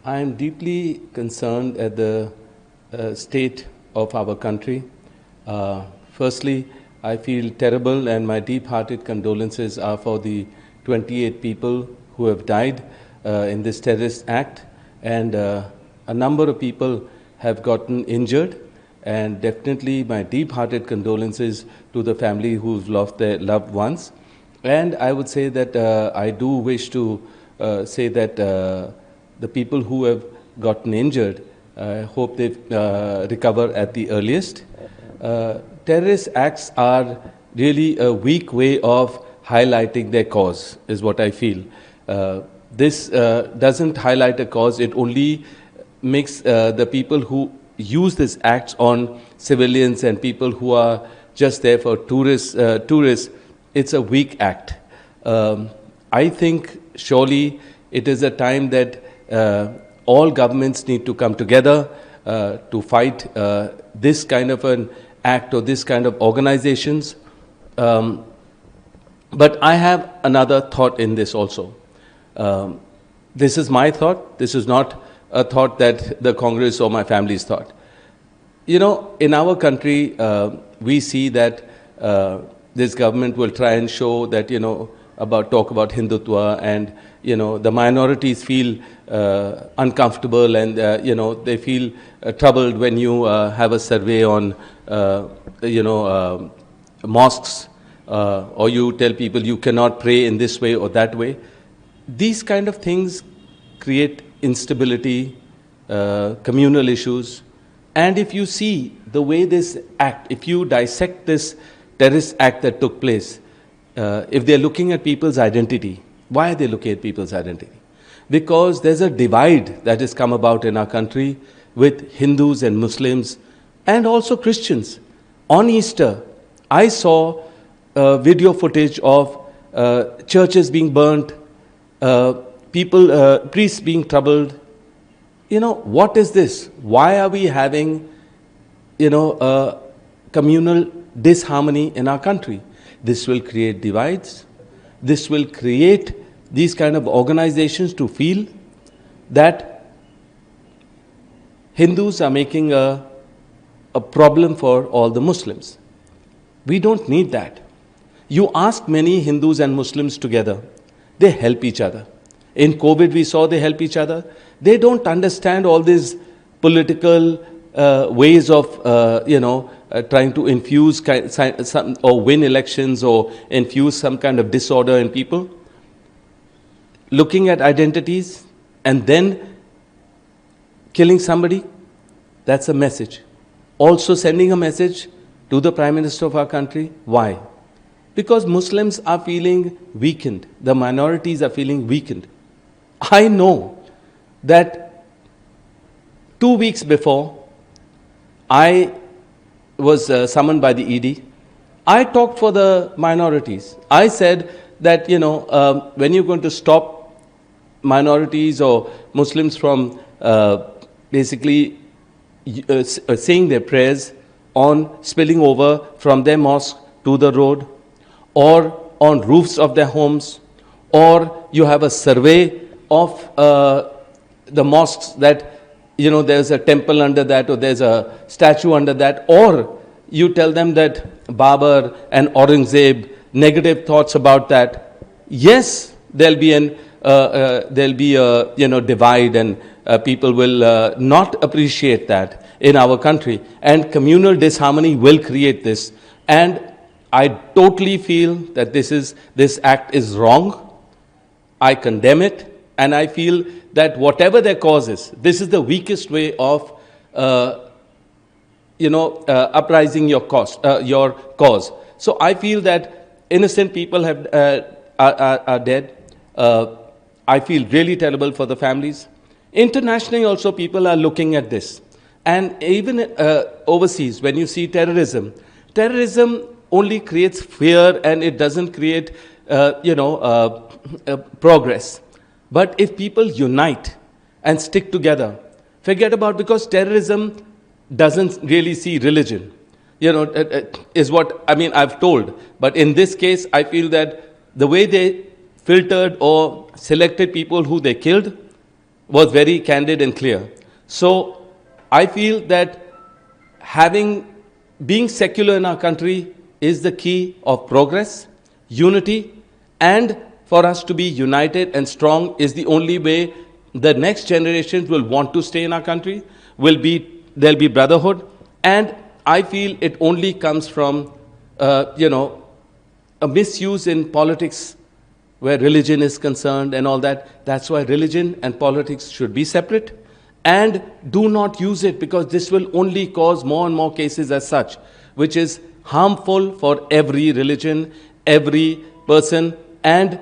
I am deeply concerned at the state of our country. Firstly, I feel terrible, and my deep-hearted condolences are for the 28 people who have died in this terrorist act, and a number of people have gotten injured. And definitely my deep-hearted condolences to the family who've lost their loved ones. And I would say that I do wish to say that the people who have gotten injured, I hope they recover at the earliest. Terrorist acts are really a weak way of highlighting their cause, is what I feel. This doesn't highlight a cause, it only makes the people who use these acts on civilians and people who are just there for tourists, it's a weak act. I think surely it is a time that all governments need to come together to fight this kind of an act or this kind of organizations. But I have another thought in this also. This is my thought. This is not a thought that the Congress or my family's thought. You know, in our country, we see that this government will try and show that, talk about Hindutva, and, the minorities feel uncomfortable, and, they feel troubled when you have a survey on, mosques, or you tell people you cannot pray in this way or that way. These kind of things create instability, communal issues. And if you see the way this act, if you dissect this terrorist act that took place, if they're looking at people's identity, why are they looking at people's identity? Because there's a divide that has come about in our country with Hindus and Muslims and also Christians. On Easter, I saw video footage of churches being burnt, priests being troubled. What is this? Why are we having, a communal disharmony in our country? This will create divides. This will create these kind of organizations to feel that Hindus are making a problem for all the Muslims. We don't need that. You ask many Hindus and Muslims together, they help each other. In COVID, we saw they help each other. They don't understand all these political ways of, trying to infuse some, or win elections or infuse some kind of disorder in people. Looking at identities and then killing somebody, that's a message. Also sending a message to the Prime Minister of our country. Why? Because Muslims are feeling weakened. The minorities are feeling weakened. I know that 2 weeks before I was summoned by the ED, I talked for the minorities. I said that, when you're going to stop minorities or Muslims from basically saying their prayers on spilling over from their mosque to the road, or on roofs of their homes, or you have a survey of the mosques that, there's a temple under that, or there's a statue under that, or you tell them that Babar and Aurangzeb, negative thoughts about that. Yes, there'll be a divide, and people will not appreciate that in our country, and communal disharmony will create this. And I totally feel that this act is wrong. I condemn it. And I feel that whatever their cause is, this is the weakest way of, uprising your cause. So I feel that innocent people are dead. I feel really terrible for the families. Internationally also, people are looking at this. And even overseas, when you see terrorism only creates fear, and it doesn't create, progress. But if people unite and stick together, forget about, because terrorism doesn't really see religion, is what, I've told. But in this case, I feel that the way they filtered or selected people who they killed, was very candid and clear. So I feel that being secular in our country is the key of progress, unity, and for us to be united and strong is the only way the next generations will want to stay in our country, there'll be brotherhood, and I feel it only comes from, a misuse in politics where religion is concerned and all that. That's why religion and politics should be separate, and do not use it, because this will only cause more and more cases as such, which is harmful for every religion, every person, and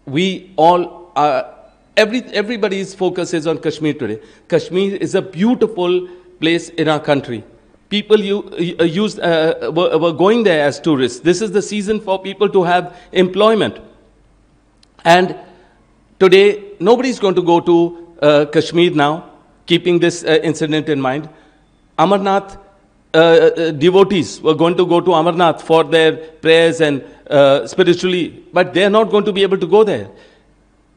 we all are, everybody's focus is on Kashmir today. Kashmir is a beautiful place in our country. People were going there as tourists. This is the season for people to have employment. And today, nobody's going to go to Kashmir now, keeping this incident in mind. Amarnath devotees were going to go to Amarnath for their prayers and spiritually, but they're not going to be able to go there.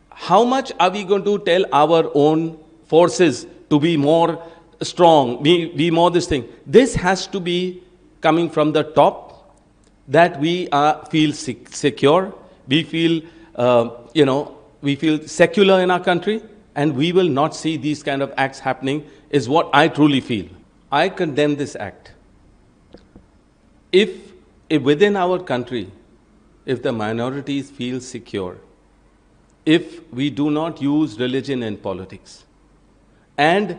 How much are we going to tell our own forces to be more strong, be more this thing? This has to be coming from the top, that we feel secure, we feel, we feel secular in our country, and we will not see these kind of acts happening, is what I truly feel. I condemn this act. If within our country, if the minorities feel secure, if we do not use religion in politics, and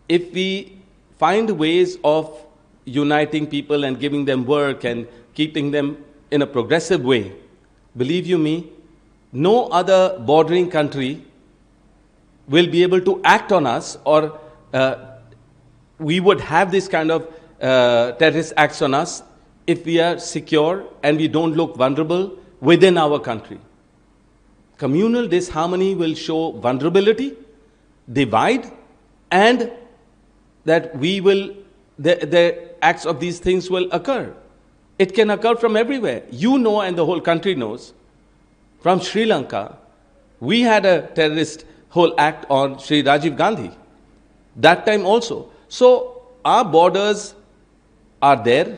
if we find ways of uniting people and giving them work and keeping them in a progressive way, believe you me, no other bordering country will be able to act on us, or we would have this kind of terrorist acts on us if we are secure and we don't look vulnerable within our country. Communal disharmony will show vulnerability, divide, and that the acts of these things will occur. It can occur from everywhere. You know, and the whole country knows. From Sri Lanka, we had a terrorist whole act on Sri Rajiv Gandhi. That time also. So our borders are there.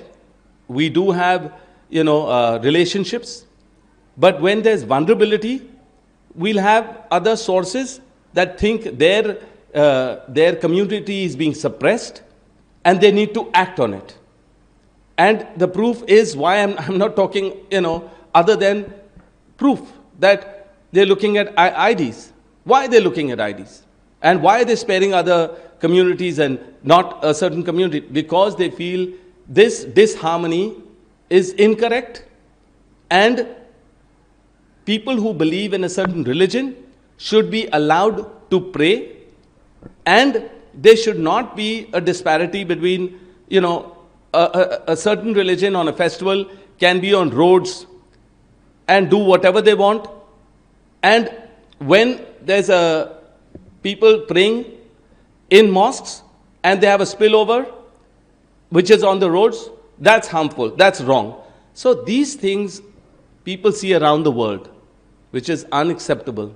We do have, relationships. But when there's vulnerability, we'll have other sources that think their community is being suppressed, and they need to act on it. And the proof is why I'm not talking, other than proof that they're looking at IDs. Why are they looking at IDs? And why are they sparing other communities and not a certain community? Because they feel this disharmony is incorrect, and people who believe in a certain religion should be allowed to pray, and there should not be a disparity between, a certain religion on a festival can be on roads and do whatever they want. And when there's people praying in mosques and they have a spillover, which is on the roads, that's harmful, that's wrong. So these things people see around the world, which is unacceptable.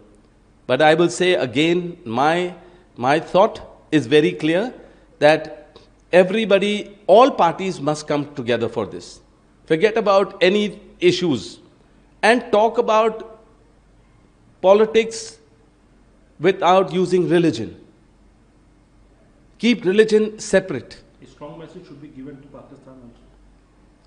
But I will say again, my thought is very clear, that everybody, all parties must come together for this. Forget about any issues and talk about politics without using religion. Keep religion separate. A strong message should be given to Pakistan also.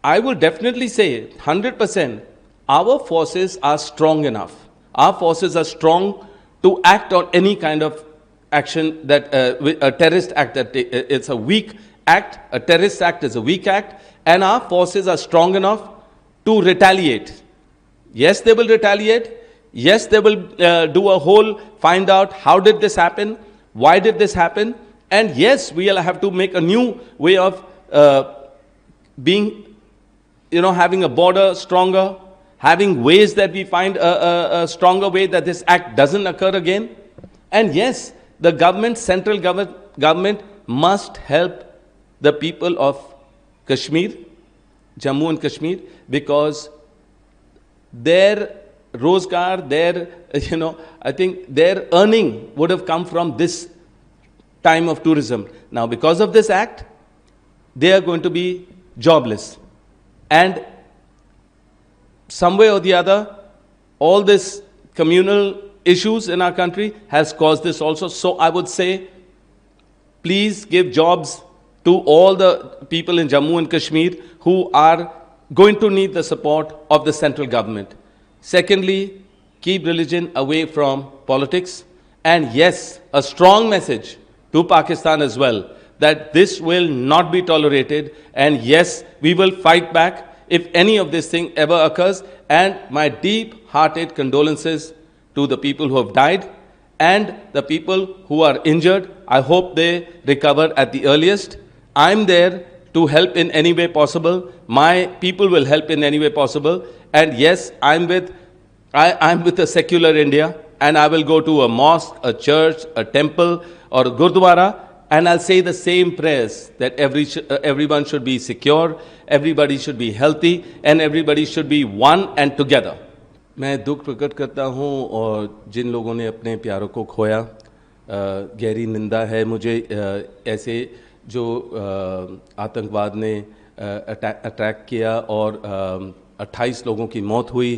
I will definitely say 100%, our forces are strong enough. Our forces are strong to act on any kind of action that a terrorist act, that it's a weak act. A terrorist act is a weak act, and our forces are strong enough to retaliate. Yes, they will retaliate. Yes, they will do a whole, find out how did this happen, why did this happen, and yes, we will have to make a new way of having a border stronger, having ways that we find a stronger way that this act doesn't occur again. And yes, the government, central government must help the people of Kashmir, Jammu and Kashmir, because their rozgar, their, I think their earning would have come from this time of tourism. Now, because of this act, they are going to be jobless. And some way or the other, all this communal issues in our country has caused this also. So I would say, please give jobs to all the people in Jammu and Kashmir who are going to need the support of the central government. Secondly, keep religion away from politics. And yes, a strong message to Pakistan as well, that this will not be tolerated. And yes, we will fight back if any of this thing ever occurs. And my deep-hearted condolences to the people who have died and the people who are injured. I hope they recover at the earliest. I'm there to help in any way possible. My people will help in any way possible. And yes, I'm with a secular India, and I will go to a mosque, a church, a temple, or a gurdwara, and I'll say the same prayers that everyone should be secure, everybody should be healthy, and everybody should be one and together. मैं दुख प्रकट करता हूँ और जिन लोगों ने अपने प्यारों को खोया, गहरी निंदा है मुझे ऐसे जो आतंकवाद ने अटैक किया और 28 लोगों की मौत हुई,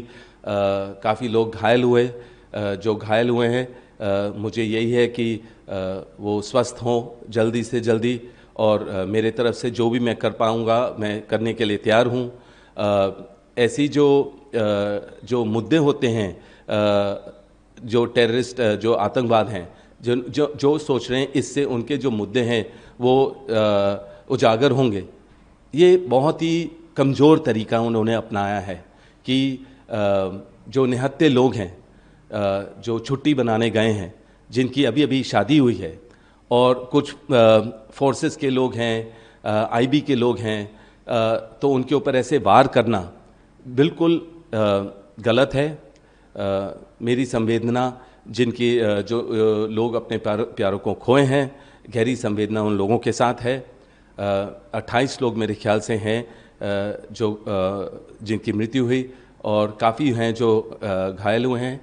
काफ़ी लोग घायल हुए, जो घायल हुए हैं मुझे यही है कि वो स्वस्थ हों जल्दी से जल्दी, और मेरे तरफ से जो भी मैं कर पाऊँगा मैं करने के लिए तैयार हूँ। ऐसी जो मुद्दे होते हैं, जो टेररिस्ट, जो आतंकवाद हैं, जो सोच रहे हैं इससे उनके जो मुद्दे हैं वो उजागर होंगे, ये बहुत ही कमज़ोर तरीका उन्होंने अपनाया है कि जो निहत्थे लोग हैं, जो छुट्टी बनाने गए हैं, जिनकी अभी अभी शादी हुई है, और कुछ फोर्सेस के लोग हैं, आईबी के लोग हैं, तो उनके ऊपर ऐसे वार करना बिल्कुल गलत है। मेरी संवेदना जिनकी जो लोग अपने प्यारों को खोए हैं, गहरी संवेदना उन लोगों के साथ है। 28 लोग मेरे ख्याल से हैं जो जिनकी मृत्यु हुई, और काफ़ी हैं जो घायल हुए हैं।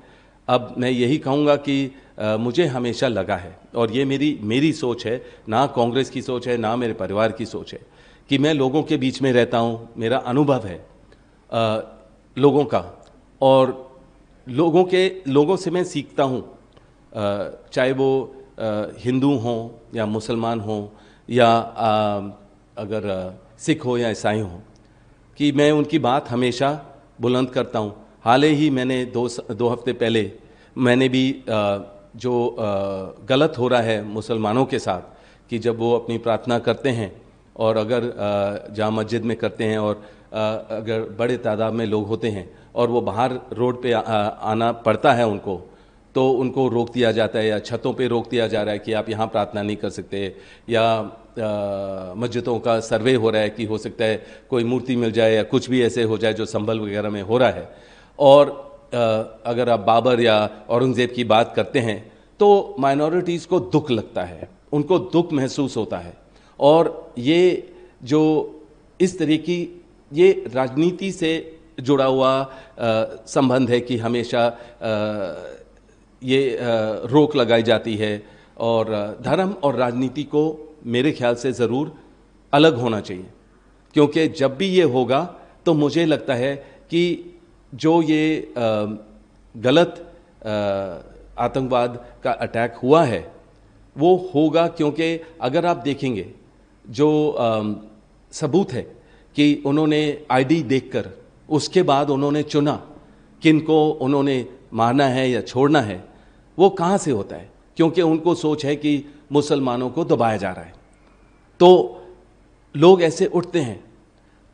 अब मैं यही कहूँगा कि मुझे हमेशा लगा है, और ये मेरी सोच है, ना कांग्रेस की सोच है, ना मेरे परिवार की सोच है, कि मैं लोगों के बीच में रहता हूँ, मेरा अनुभव है लोगों का, और लोगों से मैं सीखता हूँ, चाहे वो हिंदू हों या मुसलमान हों या अगर सिख हो या ईसाई हो, कि मैं उनकी बात हमेशा बुलंद करता हूँ। हाल ही मैंने दो हफ्ते पहले मैंने भी जो गलत हो रहा है मुसलमानों के साथ, कि जब वो अपनी प्रार्थना करते हैं और अगर जामा मस्जिद में करते हैं और अगर बड़े तादाद में लोग होते हैं और वो बाहर रोड पे आना पड़ता है उनको, तो उनको रोक दिया जाता है या छतों पे रोक दिया जा रहा है कि आप यहाँ प्रार्थना नहीं कर सकते, या मस्जिदों का सर्वे हो रहा है कि हो सकता है कोई मूर्ति मिल जाए या कुछ भी ऐसे हो जाए जो संभल वगैरह में हो रहा है। और अगर आप बाबर या औरंगज़ेब की बात करते हैं तो माइनॉरिटीज़ को दुख लगता है, उनको दुख महसूस होता है, और ये जो इस तरह की ये राजनीति से जुड़ा हुआ संबंध है कि हमेशा ये रोक लगाई जाती है, और धर्म और राजनीति को मेरे ख्याल से ज़रूर अलग होना चाहिए, क्योंकि जब भी ये होगा तो मुझे लगता है कि जो ये गलत आतंकवाद का अटैक हुआ है वो होगा, क्योंकि अगर आप देखेंगे जो सबूत है कि उन्होंने आईडी देखकर उसके बाद उन्होंने चुना किनको उन्होंने मारना है या छोड़ना है, वो कहाँ से होता है? क्योंकि उनको सोच है कि मुसलमानों को दबाया जा रहा है, तो लोग ऐसे उठते हैं।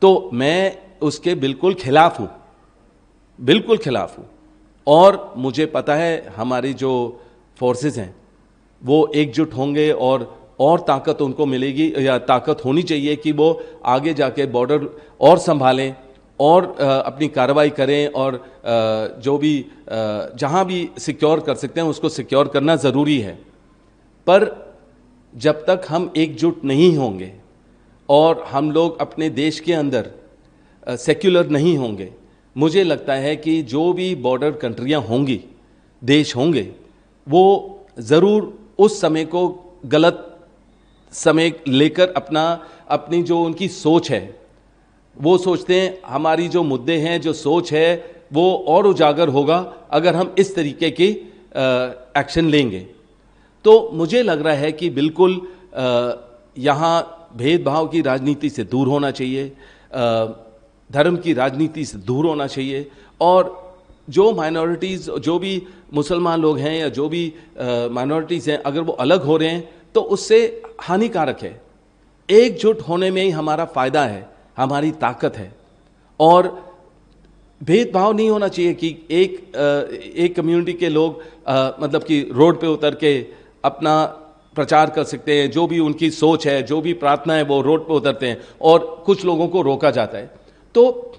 तो मैं उसके बिल्कुल खिलाफ हूँ, बिल्कुल खिलाफ हूँ, और मुझे पता है हमारी जो फोर्सेस हैं वो एकजुट होंगे और ताकत उनको मिलेगी, या ताकत होनी चाहिए कि वो आगे जाके बॉर्डर और संभालें और अपनी कार्रवाई करें, और जो भी जहाँ भी सिक्योर कर सकते हैं उसको सिक्योर करना ज़रूरी है। पर जब तक हम एकजुट नहीं होंगे और हम लोग अपने देश के अंदर सेक्युलर नहीं होंगे, मुझे लगता है कि जो भी बॉर्डर कंट्रियां होंगी, देश होंगे, वो ज़रूर उस समय को गलत समय लेकर अपनी जो उनकी सोच है, वो सोचते हैं हमारी जो मुद्दे हैं, जो सोच है, वो और उजागर होगा अगर हम इस तरीके की एक्शन लेंगे। तो मुझे लग रहा है कि बिल्कुल यहाँ भेदभाव की राजनीति से दूर होना चाहिए, धर्म की राजनीति से दूर होना चाहिए, और जो माइनॉरिटीज़, जो भी मुसलमान लोग हैं या जो भी माइनॉरिटीज़ हैं, अगर वो अलग हो रहे हैं तो उससे हानिकारक है। एकजुट होने में ही हमारा फ़ायदा है, हमारी ताकत है। और भेदभाव नहीं होना चाहिए कि एक कम्युनिटी के लोग मतलब कि रोड पे उतर के अपना प्रचार कर सकते हैं, जो भी उनकी सोच है, जो भी प्रार्थना है, वो रोड पे उतरते हैं और कुछ लोगों को रोका जाता है। तो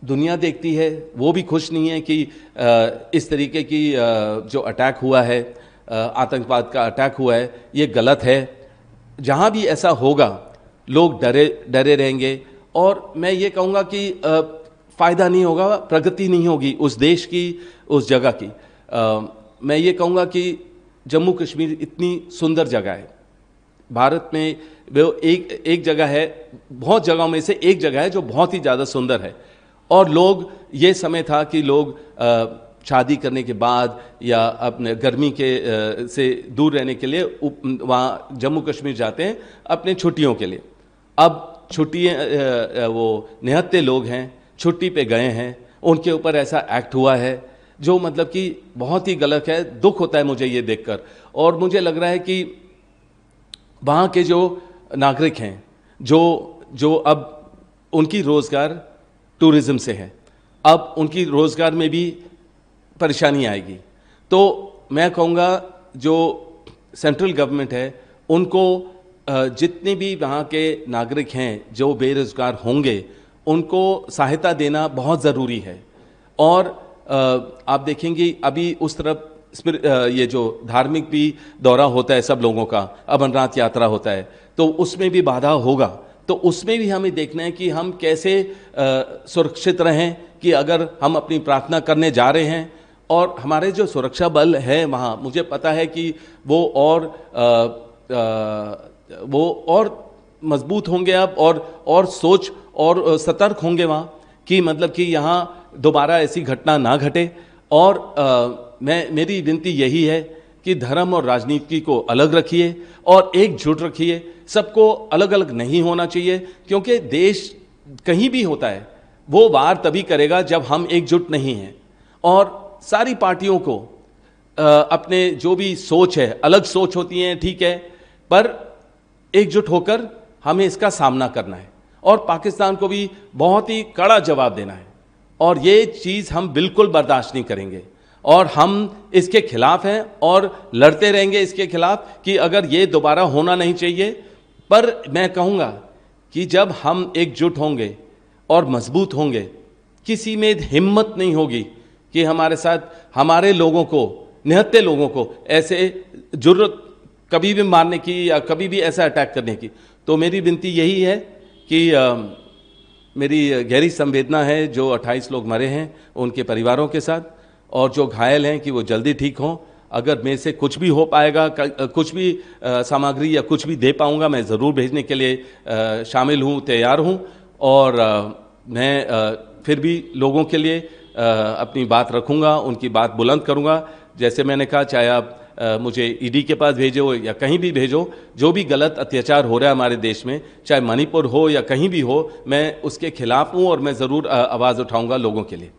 दुनिया देखती है, वो भी खुश नहीं है कि इस तरीके की जो अटैक हुआ है, आतंकवाद का अटैक हुआ है, ये गलत है। जहाँ भी ऐसा होगा लोग डरे रहेंगे, और मैं ये कहूँगा कि फ़ायदा नहीं होगा, प्रगति नहीं होगी उस देश की, उस जगह की। मैं ये कहूँगा कि जम्मू कश्मीर इतनी सुंदर जगह है भारत में, वो एक जगह है, बहुत जगहों में से एक जगह है जो बहुत ही ज़्यादा सुंदर है। और लोग, ये समय था कि लोग शादी करने के बाद या अपने गर्मी के से दूर रहने के लिए वहाँ जम्मू कश्मीर जाते हैं अपने छुट्टियों के लिए। अब छुट्टियाँ, वो निहत्ते लोग हैं, छुट्टी पे गए हैं, उनके ऊपर ऐसा एक्ट हुआ है जो मतलब कि बहुत ही गलत है। दुख होता है मुझे ये देखकर, और मुझे लग रहा है कि वहाँ के जो नागरिक हैं, जो अब उनकी रोज़गार टूरिज़्म से है, अब उनकी रोज़गार में भी परेशानी आएगी। तो मैं कहूँगा जो सेंट्रल गवर्नमेंट है, उनको जितने भी वहाँ के नागरिक हैं जो बेरोज़गार होंगे, उनको सहायता देना बहुत ज़रूरी है। और आप देखेंगे अभी उस तरफ ये जो धार्मिक भी दौरा होता है सब लोगों का, अमरनाथ यात्रा होता है, तो उसमें भी बाधा होगा। तो उसमें भी हमें देखना है कि हम कैसे सुरक्षित रहें, कि अगर हम अपनी प्रार्थना करने जा रहे हैं, और हमारे जो सुरक्षा बल है वहाँ, मुझे पता है कि वो और मजबूत होंगे अब, और सोच और सतर्क होंगे वहाँ, कि मतलब कि यहाँ दोबारा ऐसी घटना ना घटे। और मेरी विनती यही है कि धर्म और राजनीति को अलग रखिए और एकजुट रखिए, सबको अलग अलग नहीं होना चाहिए, क्योंकि देश कहीं भी होता है वो वार तभी करेगा जब हम एकजुट नहीं हैं। और सारी पार्टियों को अपने जो भी सोच है, अलग सोच होती हैं, ठीक है, पर एकजुट होकर हमें इसका सामना करना है, और पाकिस्तान को भी बहुत ही कड़ा जवाब देना है। और ये चीज़ हम बिल्कुल बर्दाश्त नहीं करेंगे, और हम इसके खिलाफ हैं और लड़ते रहेंगे इसके खिलाफ, कि अगर ये दोबारा होना नहीं चाहिए। पर मैं कहूँगा कि जब हम एकजुट होंगे और मजबूत होंगे, किसी में हिम्मत नहीं होगी कि हमारे साथ हमारे लोगों को, निहत्ते लोगों को ऐसे जुर्रत कभी भी मारने की या कभी भी ऐसा अटैक करने की। तो मेरी विनती यही है कि मेरी गहरी संवेदना है जो 28 लोग मरे हैं उनके परिवारों के साथ, और जो घायल हैं कि वो जल्दी ठीक हों। अगर मेरे से कुछ भी हो पाएगा, कुछ भी सामग्री या कुछ भी दे पाऊंगा, मैं ज़रूर भेजने के लिए शामिल हूँ, तैयार हूँ। और मैं फिर भी लोगों के लिए अपनी बात रखूँगा, उनकी बात बुलंद करूँगा। जैसे मैंने कहा, चाहे आप मुझे ईडी के पास भेजो या कहीं भी भेजो, जो भी गलत अत्याचार हो रहा है हमारे देश में, चाहे मणिपुर हो या कहीं भी हो, मैं उसके खिलाफ हूँ और मैं ज़रूर आवाज़ उठाऊँगा लोगों के लिए।